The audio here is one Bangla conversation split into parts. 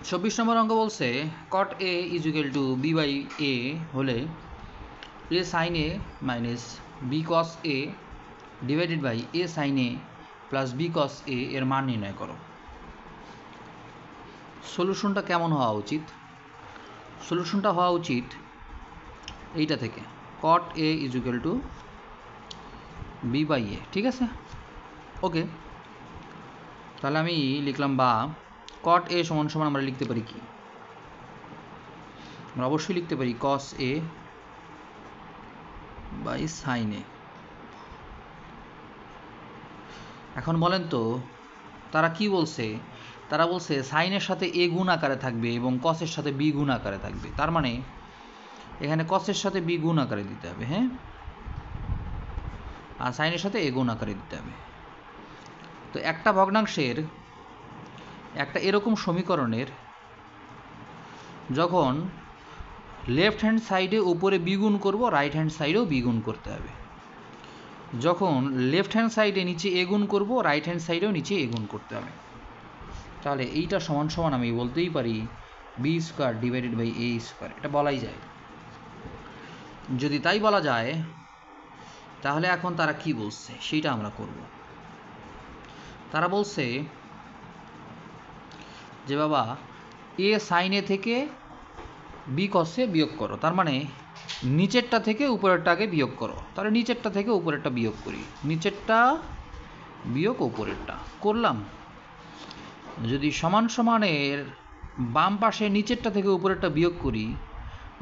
24 নম্বর অঙ্ক বলছে cot a is equal to b by a হলে a sin a minus b cos a divided by a sin a plus b cos a এর মান নির্ণয় করো। সলিউশনটা কেমন হওয়া উচিত? সলিউশনটা হওয়া উচিত এইটা থেকে, cot a is equal to b by a। ঠিক আছে, ওকে। তাহলে আমি লিখলাম বা cot a সমান সমান আমরা লিখতে পারি কি? আমরা অবশ্যই লিখতে পারি cos a by sin a। এখন বলেন তো তারা কি বলছে? তারা বলছে সাইনের সাথে a গুণ আকারে থাকবে এবং কসের সাথে b গুণ আকারে থাকবে। তার মানে এখানে কসের সাথে b গুণ আকারে দিতে হবে, হ্যাঁ, আর সাইনের সাথে a গুণ আকারে দিতে হবে। তো একটা ভগ্নাংশের, একটা এরকম সমীকরণের যখন লেফট হ্যান্ড সাইডে উপরে b গুণ করব, রাইট হ্যান্ড সাইডেও b গুণ করতে হবে। যখন লেফট হ্যান্ড সাইডে নিচে a গুণ করব, রাইট হ্যান্ড সাইডেও নিচে a গুণ করতে হবে। তাহলে এইটা সমান সমান আমি বলতেই পারি b square divided by a square. এটা বলাই যায়। যদি তাই বলা যায় তাহলে এখন তারা কি বলছে সেইটা আমরা করব। তারা বলছে যে বাবা a sin a থেকে b cos a বিয়োগ করো। তার মানে নিচেরটা থেকে উপরেরটাকে বিয়োগ করো। তাহলে নিচেরটা থেকে উপরেরটা বিয়োগ করি, নিচেরটা বিয়োগ উপরেরটা করলাম। যদি সমান সমানের বাম পাশে নিচেরটা থেকে উপরেরটা বিয়োগ করি,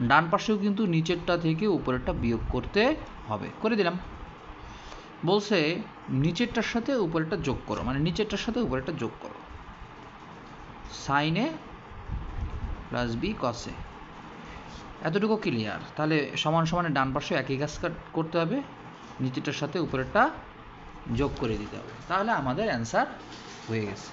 ডান পাশেও কিন্তু নিচেরটা থেকে উপরেরটা বিয়োগ করতে হবে, করে দিলাম। বলছে নিচেরটার সাথে উপরেরটা যোগ করো, মানে নিচেরটার সাথে উপরেরটা যোগ করো, সাইন এ প্লাস বি কস এ। এতটুকু ক্লিয়ার? তাহলে সমান সমানের ডান পাশে একই কাজ করতে হবে, নিচেরটার সাথে উপরেরটা যোগ করে দিতে হবে। তাহলে আমাদের অ্যান্সার হয়ে গেছে।